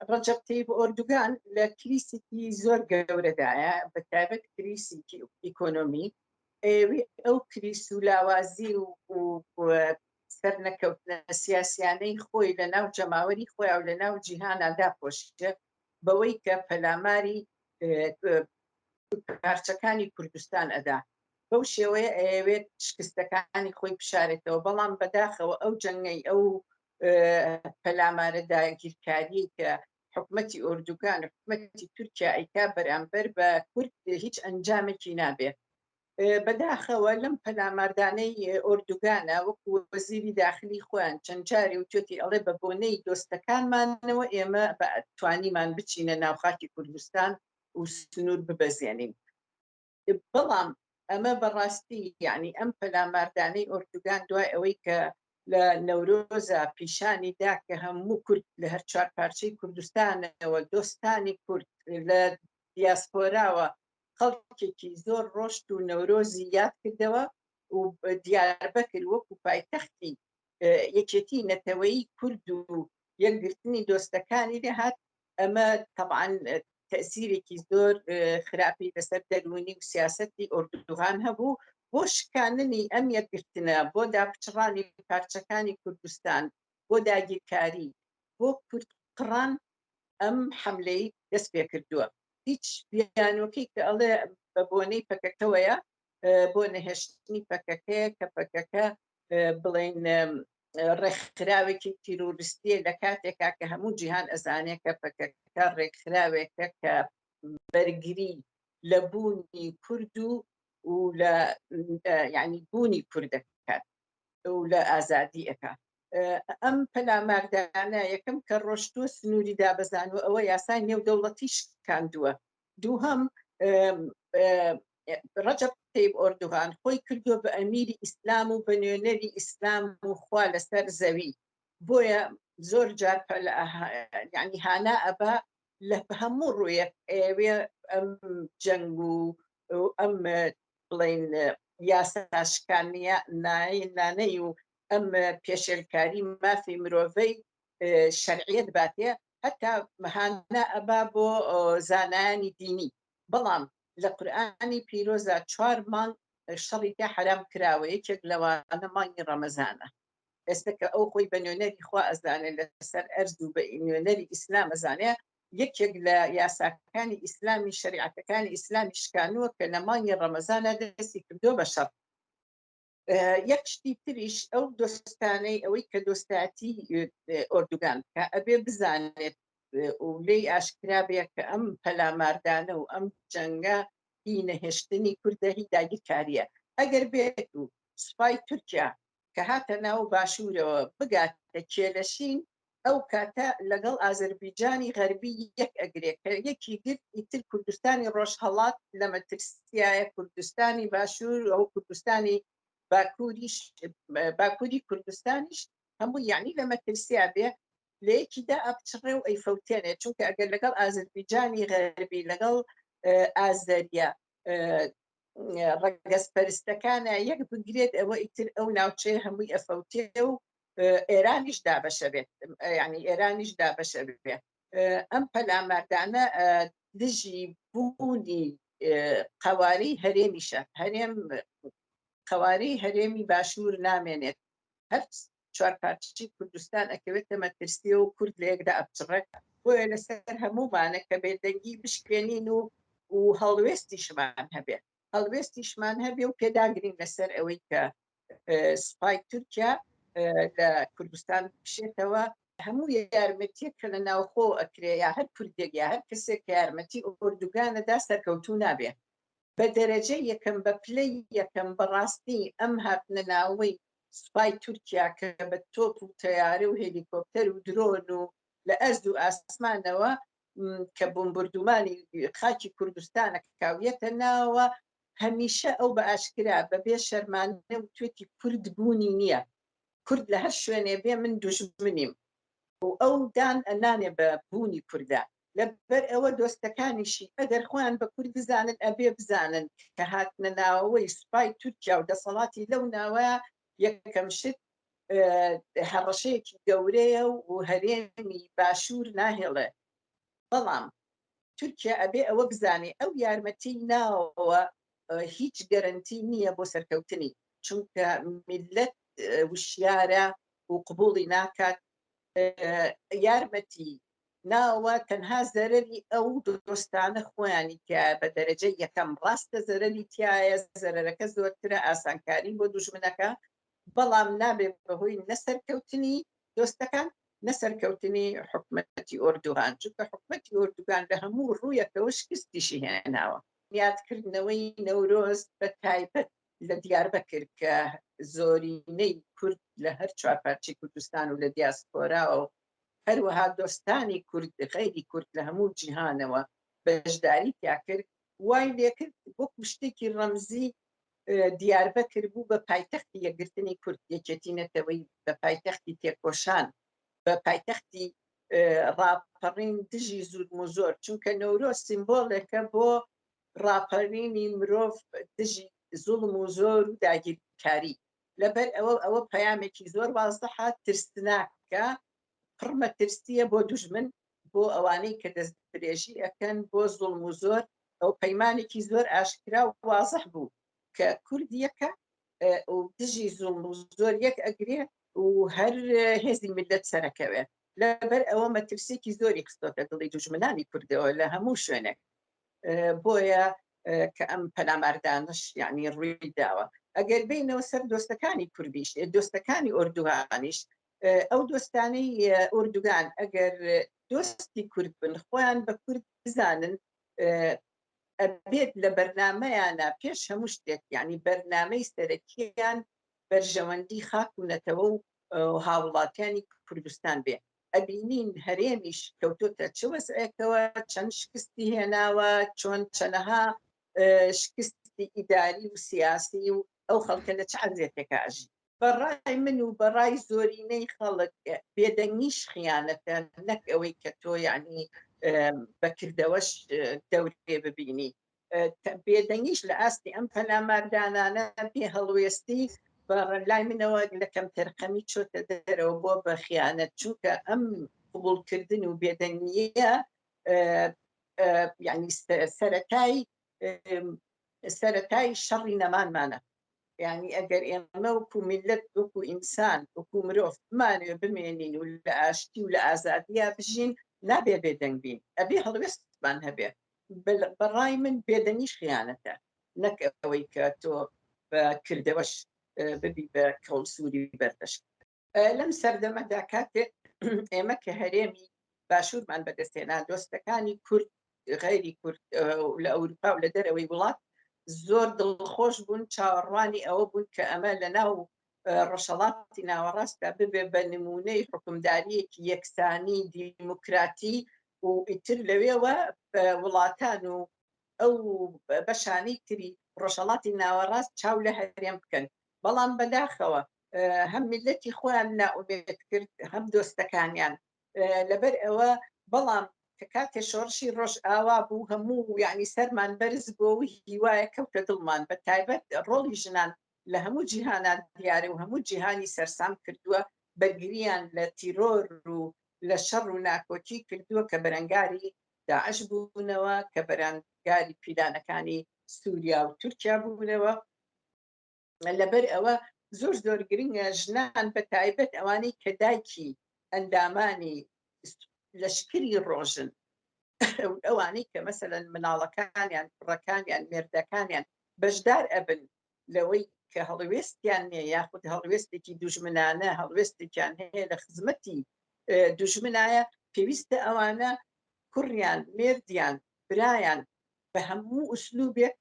ڕەجەب تەیب ئۆردوگان لە کریسێکی زۆر گەورەدایە، بەتایبەت کریسێکی ئیکۆنۆمی. ئەو کریس و لاوازی و سەرنەکەوتنە سیاسیانەی خۆی لە ناو جەماوەری خۆی و لە ناو جیهانە داپۆشیتە بەوەی کە پەلاماری پارچەکانی کوردستان ئەدا. بەو شێوەیە ئەوێت شکستەکانی خۆی بشارێتەوە، بەڵام بەداخەوە ئەو جەنگەی ئەو پەلامارە داگیرکاری کە حکومەتی ئۆردوگان و حکومەتی تورکیا ئەیکا بەرامبەر بە کورد هیچ ئەنجامێکی نابێت. بەداخەوە لەم پەلاماردانەی ئۆردوگانە وەکو وەزیری داخلی خۆیان چەند جاری و توێتی ئەڵێ بە بۆنەی دۆستەکانمانەوە ئێمە توانیمان بچینە ناوخاکی کوردستان و سنوور ببەزێنین. بەڵام ئەمە بەڕاستی یعنی ئەم پەلاماردانەی ئۆردوگان دوای ئەوەی کە لە نەورۆزە پیشانی دا کە هەموو کورد لە هەر چوار پارچەی کوردستانەوە دۆستانی کورد لە دیاسپۆراوە خەڵکێکی زۆر ڕۆشت و نەورۆزی یاد کردەوە و دیاربەکر وەکو پایتەختی یەکێتی نەتەوەیی کورد و یەکگرتنی دۆستەکانی دەهات. ئەمە طبعاً تەسیرێکی زۆر خراپی لەسەر دەرونی و سیاسەتی ئۆردوغان هەبوو بۆ شکاندنی ئەم یەکگرتنە، بۆ داپچڕانی پارچەکانی کوردستان، بۆ داگیرکاری، بۆ کوردقڕان. ئەم حملەی دەست پێ کردووە. هیچ بیانوەکەی کە ئەڵێ بە بۆنەی پەکەکەوەیە بۆ نەهێشتنی پەکەکەیە کە پەکەکە بڵێن ڕێکخراوێکی تیرۆریستیە لە کاتێکا کە هەموو جیهان ئەزانێت کە پەکەکە ڕێکخراوێکە کە بەرگری لە بوونی کورد و لە یعنی بوونی کوردەکات و لە ئازادی ئەکا. ئەم پەلاماردانە یەکەم کە ڕۆشتووە سنووری دابەزانوە ئەوە یاسای نێودەوڵەتی شکاندووە. دووهەم ڕەجەب تەیب ئۆردوغان خۆی کردووە بە ئەمیری ئیسلام و بە نوێنەری ئیسلام و خوا لەسەر زەوی. بۆیە زۆر جار یعنی هانا ئەبا لە هەموو ڕوویەک ئێوێ ئەم جەنگ و ئەم بڵێن یاساشکانیانەی و ئەم پێشێلکاری مافی مرۆڤەی شەرعیەت باتێ هەتا هانا ئەبا بۆ زانایانی دینی. بەڵام لە قورئانی پیرۆزە 4 مانگ شەڕی تیا حرام کراوە، یەکێک لەوانە مانگی ڕەمەزانە. ئێستا کە ئەو خۆی بە نوێنەری خوا ئەزانێت لەسەر ئەرز و بە نوێنەری ئیسلام ئەزانێ یەکێک لە یاساکانی ئیسلامی شریعەتەکانی ئیسلامی شکانووە کە لە مانگی ڕەمەزانە دەستی کردووە بە شەڕ. یەک شتی تریش ئەو دۆستانەی ئەوەی کە دۆستاتی ئۆردوگان کە ئەبێ بزانێت و لێی ئاشکرا بێ کە ئەم پەلاماردانە و ئەم جەنگە هی نەهێشتنی کوردە هی داگیرکاریە. ئەگەر بێت و سوپای تورکیا کە هاتە ناو باشوورەوە بگاتە کێلەشین ئەو کاتە لەگەڵ ئازەربیجانی غەربی یەک ئەگرێت کە یەکی گرت ئیتر کوردستانی ڕۆژهەڵات لە مەترسیایە کوردستانی باشوور ئەو کوردستانی باکووری کوردستانیش هەموو یعنی لە مەترسیا بێ لە یەکیدا ئەبچڕێ و ئەیفەوتێنێت، چونکە ئەگەر لەگەڵ ئازەربیجانی غەربی لەگەڵ ئازەریە ڕەگەزپەرستەکانە یەک بگرێت ئەوە ئیتر ئەو ناوچەیە هەمووی ئەفەوتێ و ئێرانیش دابەشە بێت، یعنی ئێرانیش دابەشە بێت. ئەم پەلاماردانە دژی بوونی قەوارەی هەرێمیشە. هەرێم قەوارەی هەرێمی باشوور نامێنێت، هەر 4 پارچەی کوردستان ئەکەوێتە مەترسیە و کورد لە یەکدا ئەبچڕێت. بۆیە لەسەر هەموومانە کە بێدەنگی بشکێنین و هەڵوێستیشمان هەبێ هەڵوێستیشمان هەبێ و پێداگرین لەسەر ئەوەی کە سوپای تورکیا لە کوردستان بشێتەوە. هەموو یارمەتیەک کە لە ناوخۆ ئەکرێ یا هەر کوردێک یا هەر کەسێک کە یارمەتی ئۆردوگانەدا سەرکەوتوو نابێ. بە دەرەجە یەکەم بە پلەی یەکەم بەڕاستی ئەم هاتنە ناوەی سوپای تورکیا کە بە تۆپ و تەیارە و هێلیکۆپتەر و درۆن و لە ئەرز و ئاسمانەوە کە بۆمبردومانی خاکی کوردستانە کاویەتە ناوە، هەمیشە ئەو بە ئاشکرا بەبێ شەرمانە و توێتی کورد بوونی نییە. کورد لە هەر شوێنێ بێ من دوژمنیم و ئەو دان ئەنانێ بە بوونی کوردە. لەبەر ئەوە دۆستەکانیشی ئەگەر خۆیان بە کورد بزانن ئەبێ بزانن کە هاتنە ناوەوەی سوپای تورکیا و دەسەڵاتی لەو ناوەیە یەکەم شت هەڕەشەیەکی گەورەیە و هەرێمی باشوور ناهێڵێ. بەڵام تورکیا ئەبێ ئەوە بزانێ ئەو یارمەتی ناوەوە هیچ گەرنتی نییە بۆ سەرکەوتنی، چونکە میلەت وشیارە و قبوڵی ناکات. یارمەتی ناوە تەنها زەرەری ئەو دۆستانە خۆیانی تایە بە دەرەجەی یەکەم. ڕاستە زەرەری تایە، زەرەرەکە زۆرترە، ئاسانکاری بۆ دوژمنەکە، بەڵام نابێت بەهۆی نەسەرکەوتنی دۆستەکان نەسەرکەوتنی حکومەتی ئۆردوغان، چونکە حکومەتی ئۆردوغان لە هەموو ڕوویەکەوە شکستیشی هێناوە. یادکردنەوەی نەورۆز بە تایبەت لە دیاربەکر کە زۆرینەی کورد لە هەر چوارپارچەی کوردستان و لە دیاسپۆراوە و هەروەها دۆستانی کورد غەیری کورد لە هەموو جیهانەوە بەشداری تیا کرد، وای لێکرد وەکو شتێکی ڕەمزی دیاربەکر بوو بە پایتەختی یەکگرتنی کورد، یەکێتی نەتەوەی بە پایتەختی تێکۆشان، بە پایتەختی ڕاپەڕین دژی زوولم و زۆر، چونکە نەورۆز سیمبۆڵێکە بۆ ڕاپەڕینی مرۆڤ دژی زوڵم و زۆر و داگیرکاری. لەبەر ئەوە پەیامێکی زۆر وازدەحە، ترسناکە، پڕمە ترسیە بۆ دوژمن، بۆ ئەوانەی کە دەست درێژی ئەکەن بۆ زوڵم و زۆر. ئەو پەیمانێکی زۆر ئاشکرا و وازەح بوو کە کورد یەکە و دژی زوڵم و زۆر یەک ئەگرێ و هەر هێزی میلەت سەرەکەوێ. لەبەر ئەوە مەترسێکی زۆری خستۆتە دڵی دوژمنانی کوردەوە لە هەموو شوێنێک. بۆیە کە ئەم پەلاماردانش یعنی ڕووی داوە. ئەگەر بینەوە سەر دۆستەکانی کوردیش، دۆستەکانی ئۆردوغانیش، ئەو دۆستانەی ئۆردوگان ئەگەر دۆستی کورد بن، خۆیان بە کورد بزانن، ئەبێت لە بەرنامەیانە پێش هەموو شتێک، یعنی بەرنامەی سەرەکیان بەرژەوەندی خاک و نەتەوە و هاوڵاتیانی کوردستان بێ. ئەبینین هەرێمیش کەوتۆتە چ وەزعێکەوە، چەند شکستی هێناوە، چۆن چەنەها شکستی ئیداری و سیاسی و ئەو خەڵکە لە چ عەزیەتێکە ئەژی. بەڕای من و بەڕای زۆرینەی خەڵک بێدەنگیش خیانەتە، نەک ئەوەی کە تۆ یعنی بەکردەوەش دەورێ ببینی. بێدەنگیش لە ئاستی ئەم پەلاماردانانە پێ هەڵوێستی بەڕلای منەوە لە کەم تەرخەمی چۆتە دەرەوە بۆ بە خیانەت، چونکە ئەم قبوڵکردن و بێدەنگیە یعنی سەرەتای شەڕی نەمانمانە. یعنی ئەگەر ئێمە وەکو میلەت، وەکو ئینسان، وەکو مرۆڤ بمانوێ بمێنین و لە ئاشتی و لە ئازادیە بژین، نابێ بێدەنگ بین، ئەبێ هەڵوێستمان هەبێ. بەڕای من بێدەنگیش خیانەتە، نەک ئەوەی کە تۆ بە کردەوەش ببی بە کەڵسووری بەردەشت. لەم سەردەمەدا کاتێک ئێمە کە هەرێمی باشوورمان بەدەستێنا، دۆستەکانی کورد غەیری کورد لە ئەوروپا و لە دەرەوەی وڵات زۆر دڵخۆش بوون، چاوەڕوانی ئەوە بوون کە ئەمە لە ناو ڕۆژهەڵاتی ناوەڕاستدا ببێ بە نمونەی حکومداریەکی یەکسانی دیموکراتی و ئیتر لەوێوە وڵاتان و ئەو بەشانەی تری ڕۆژهەڵاتی ناوەڕاست چاو لە هەرێم بکەن. بەڵام بەداخەوە هەم میلەتی خۆیان نائومێد کرد، هەم دۆستەکانیان. لەبەر ئەوە بەڵام کە کاتێ شۆڕشی ڕۆژ ئاوا بوو، هەموو یعنی سەرمان بەرز بۆ و هیوایە کەوتە دڵمان، بە تایبەت ڕۆڵی ژنان لە هەموو جیهانان دیارە و هەموو جیهانی سەرسام کردووە، بەرگریان لە تیرۆر و لە شەڕ و ناکۆچی کردووە کە بەرەنگاری داعش بوونەوە، کە بەرەنگاری پیلانەکانی سووریا و تورکیا بوونەوە. لەبەر ئەوە زۆر زۆر گرنگە ژنان بە تایبەت ئەوانەی کە دایکی ئەندامانی لەشکری ڕۆژن، ئەوانەی کە مەسەلەن مناڵەکانیان، کوڕەکانیان، مێردەکانیان بەشدار ئەبن لەوەی کە هەڵوێستیان نییە، یاخود هەڵوێستێکی دوژمنانە، هەڵوێستێکیان هەیە لە خزمەتی دوژمنایە، پێویستە ئەوانە کوڕیان، مێردیان، برایان بە هەموو ئوسلوبێک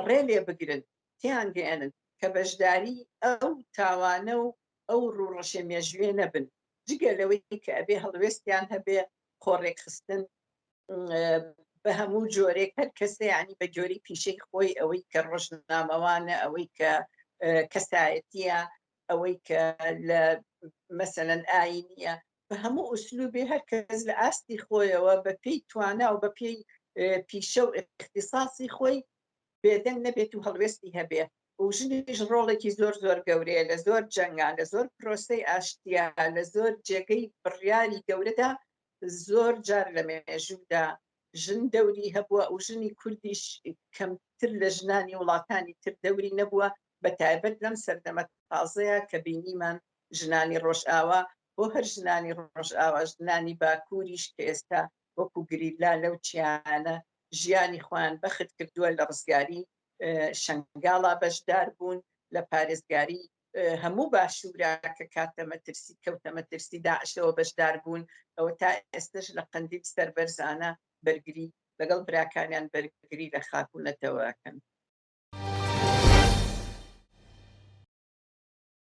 ڕێلێ بگرن، تیان گەێنن کە بەشداری ئەو تاوانە و ئەو ڕوڕەشە مێژوێ نەبن، جگە لەوەی کە ئەبێ هەڵوێستیان هەبێ، خۆڕێک خستن بە هەموو جۆرێک، هەر کەسە یعنی بە جۆری پیشەی خۆی، ئەوەی کە ڕۆژنامەوانە، ئەوەی کە کەسایەتیە، ئەوەی کە لە مەسەلەن ئاینیە، بە هەموو ئوسلوبێ هەر کەس لە ئاستی خۆیەوە بە پێی توانا و بە پێی پیشە و اختصاصی خۆی بێدەنگ نەبێت و هەڵوێستی هەبێ. و ژنیش ڕۆڵێکی زۆر زۆر گەورەیە لە زۆر جەنگان، لە زۆر پرۆسەی ئاشتیا، لە زۆر جێگەی بڕیاری گەورەدا زۆر جار لە مێژوودا ژن دەوری هەبووە و ژنی کوردیش کەمتر لە ژنانی وڵاتانی تر دەوری نەبووە، بە تایبەت لەم سەردەمە تازەیە کە بینیمان ژنانی ڕۆژئاوا بۆ هەر ژنانی ڕۆژئاوا، ژنانی باکووریش کە ئێستا وەکو گریلا لەو چیانە ژیانی خۆیان بەخت کردووە لە ڕزگاری شنگاڵا بەشدار بوون، لە پارێزگاری هەموو باشوورا کە کاتە مەترسی کەوتە مەترسی داعشەوە بەشدار بوون، ئەوە تا ئێستش لە قەندیل سەربەرزانە بەرگری لەگەڵ براکانیان بەرگری لە خاک و نەتەوەکەن.